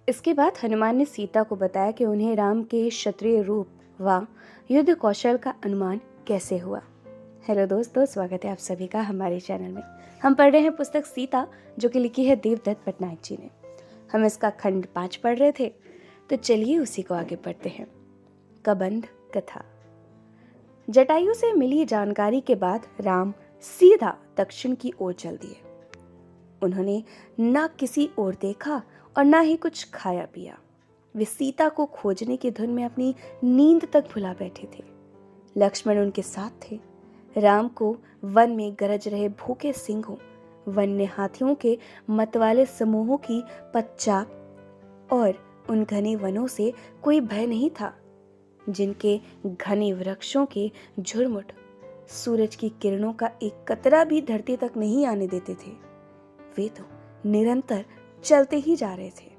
इसके बाद हनुमान ने सीता को बताया कि उन्हें राम के क्षत्रिय रूप व युद्ध कौशल का अनुमान कैसे हुआ। हेलो दोस्तों, स्वागत है आप सभी का हमारे चैनल में। हम पढ़ रहे हैं पुस्तक सीता, जो कि लिखी है देवदत्त पटनायक जी ने। हम इसका खंड 5 पढ़ रहे थे, तो चलिए उसी को आगे पढ़ते हैं। कबंध कथा। जटायु से मिली जानकारी के बाद राम सीधा दक्षिण की ओर चल दिए। उन्होंने न किसी ओर देखा और न ही कुछ खाया पिया। वे सीता को खोजने की धुन में अपनी नींद तक भुला बैठे थे। लक्ष्मण उनके साथ थे। राम को वन में गरज रहे भूखे सिंहों, वन्य हाथियों के मतवाले समूहों की पश्चात और उन घने वनों से कोई भय नहीं था, जिनके घने वृक्षों के झुरमुट सूरज की किरणों का एक कतरा भी धरती तक नहीं आने देते थे। वे तो निरंतर चलते ही जा रहे थे।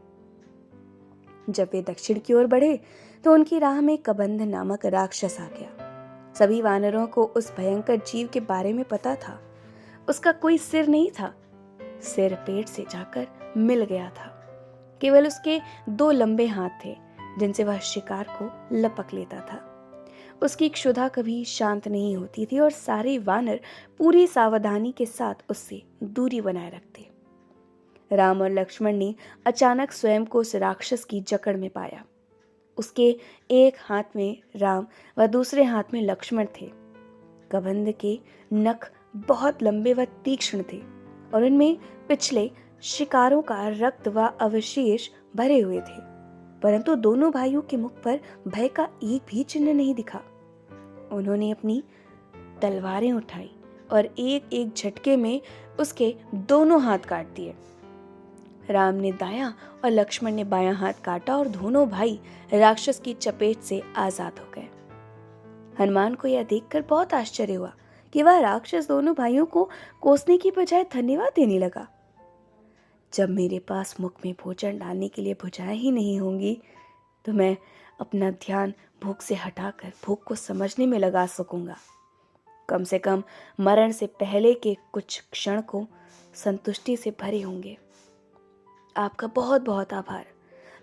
जब वे दक्षिण की ओर बढ़े तो उनकी राह में कबंध नामक राक्षस आ गया। सभी वानरों को उस भयंकर जीव के बारे में पता था। उसका कोई सिर नहीं था, सिर पेट से जाकर मिल गया था। केवल उसके 2 लंबे हाथ थे, जिनसे वह शिकार को लपक लेता था। उसकी क्षुधा कभी शांत नहीं होती थी और सारे वानर पूरी सावधानी के साथ उससे दूरी बनाए रखते। राम और लक्ष्मण ने अचानक स्वयं को उस राक्षस की जकड़ में पाया। उसके एक हाथ में राम व दूसरे हाथ में लक्ष्मण थे। कबंध के नख बहुत लंबे व तीक्ष्ण थे और उनमें पिछले शिकारों का रक्त व अवशेष भरे हुए थे, परंतु दोनों भाइयों के मुख पर भय का एक भी चिन्ह नहीं दिखा। उन्होंने अपनी तलवारें उठाई और एक एक झटके में उसके दोनों हाथ काट दिए। राम ने दायां और लक्ष्मण ने बायां हाथ काटा और दोनों भाई राक्षस की चपेट से आजाद हो गए। हनुमान को यह देखकर बहुत आश्चर्य हुआ कि वह राक्षस दोनों भाइयों को कोसने की बजाय धन्यवाद देने लगा। जब मेरे पास मुख में भोजन डालने के लिए भुजाएं ही नहीं होंगी, तो मैं अपना ध्यान भूख से हटाकर भूख को समझने में लगा सकूंगा। कम से कम मरण से पहले के कुछ क्षण को संतुष्टि से भरे होंगे। आपका बहुत बहुत आभार।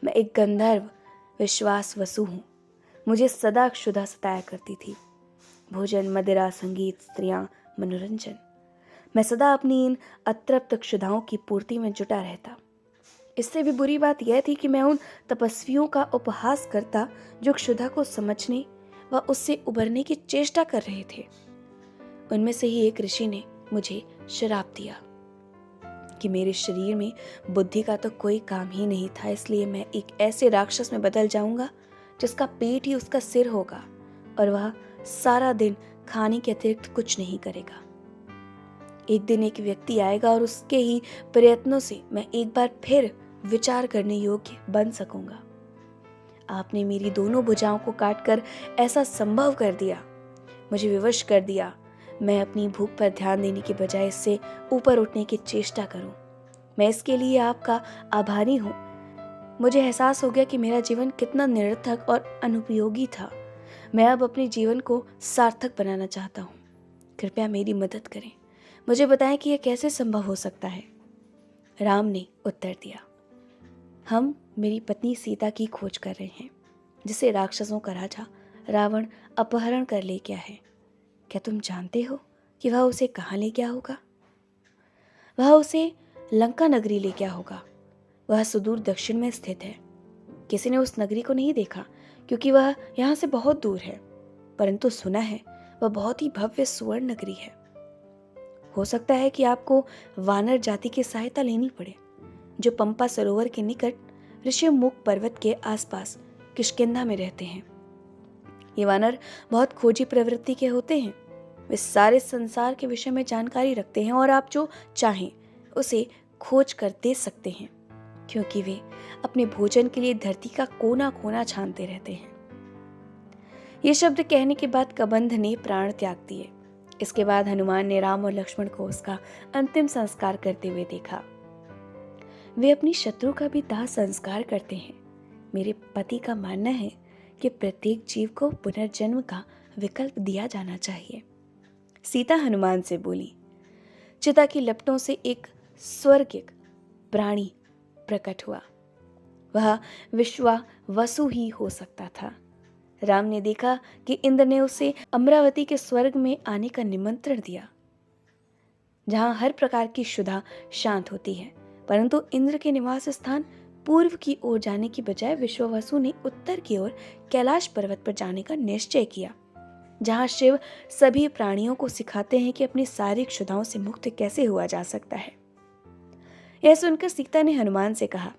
मैं एक गंधर्व विश्वास वसु हूँ। मुझे सदा क्षुधा सताया करती थी। भोजन, मदिरा, संगीत, स्त्रियां, मनोरंजन, मैं सदा अपनी इन अतृप्त क्षुधाओं की पूर्ति में जुटा रहता। इससे भी बुरी बात यह थी कि मैं उन तपस्वियों का उपहास करता जो क्षुधा को समझने व उससे उबरने की चेष्टा कर रहे थे। उनमें से ही एक ऋषि ने मुझे श्राप दिया कि मेरे शरीर में बुद्धि का तो कोई काम ही नहीं था, इसलिए मैं एक ऐसे राक्षस में बदल जाऊंगा जिसका पेट ही उसका सिर होगा और वह सारा दिन खाने के अतिरिक्त कुछ नहीं करेगा। एक दिन एक व्यक्ति आएगा और उसके ही प्रयत्नों से मैं एक बार फिर विचार करने योग्य बन सकूंगा। आपने मेरी दोनों भुजाओं को काटकर ऐसा संभव कर दिया, मुझे विवश कर दिया। मैं अपनी भूख पर ध्यान देने के बजाय इससे ऊपर उठने की चेष्टा करूं। मैं इसके लिए आपका आभारी हूं। मुझे एहसास हो गया कि मेरा जीवन कितना निरर्थक और अनुपयोगी था। मैं अब अपने जीवन को सार्थक बनाना चाहता हूं। कृपया मेरी मदद करें। मुझे बताएं कि यह कैसे संभव हो सकता है। राम ने उत्तर दिया, हम मेरी पत्नी सीता की खोज कर रहे हैं, जिसे राक्षसों का राजा रावण अपहरण कर ले गया है। क्या तुम जानते हो कि वह उसे कहाँ ले गया होगा? वह उसे लंका नगरी ले गया होगा। वह सुदूर दक्षिण में स्थित है। किसी ने उस नगरी को नहीं देखा क्योंकि वह यहाँ से बहुत दूर है, परंतु सुना है वह बहुत ही भव्य सुवर्ण नगरी है। हो सकता है कि आपको वानर जाति की सहायता लेनी पड़े, जो पंपा सरोवर के निकट ऋषिमुख पर्वत के आसपास किष्किंधा में रहते हैं। ये वानर बहुत खोजी प्रवृत्ति के होते हैं। वे सारे संसार के विषय में जानकारी रखते हैं और आप जो चाहें उसे खोज कर दे सकते हैं, क्योंकि वे अपने भोजन के लिए धरती का कोना कोना छानते रहते हैं। ये शब्द कहने के बाद कबंध ने प्राण त्याग दिए। इसके बाद हनुमान ने राम और लक्ष्मण को उसका अंतिम संस्कार करते हुए देखा। वे अपनी शत्रु का भी दाह संस्कार करते हैं। मेरे पति का मानना है कि प्रत्येक जीव को पुनर्जन्म का विकल्प दिया जाना चाहिए। सीता हनुमान से बोली। चिता की लपटों से एक स्वर्गिक प्राणी प्रकट हुआ। वह विश्वावसु ही हो सकता था। राम ने देखा कि इंद्र ने उसे अमरावती के स्वर्ग में आने का निमंत्रण दिया, जहां हर प्रकार की क्षुधा शांत होती है। परंतु इंद्र के निवास स्थान पूर्व की ओर जाने की बजाय विश्वावसु ने उत्तर की ओर कैलाश पर्वत पर जाने का निश्चय किया, जहां शिव सभी प्राणियों को सिखाते हैं कि अपनी सारी क्षुधाओं से मुक्त कैसे हुआ जा सकता है। यह सुनकर सीता ने हनुमान से कहा,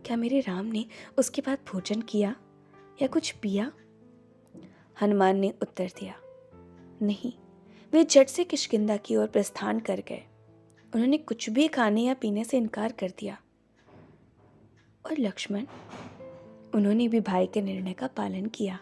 क्या मेरे राम ने उसके बाद भोजन किया या कुछ पिया? हनुमान ने उत्तर दिया, नहीं, वे झट से किष्किंधा की ओर प्रस्थान कर गए। उन्होंने कुछ भी खाने या पीने से इनकार कर दिया। और लक्ष्मण, उन्होंने भी भाई के निर्णय का पालन किया।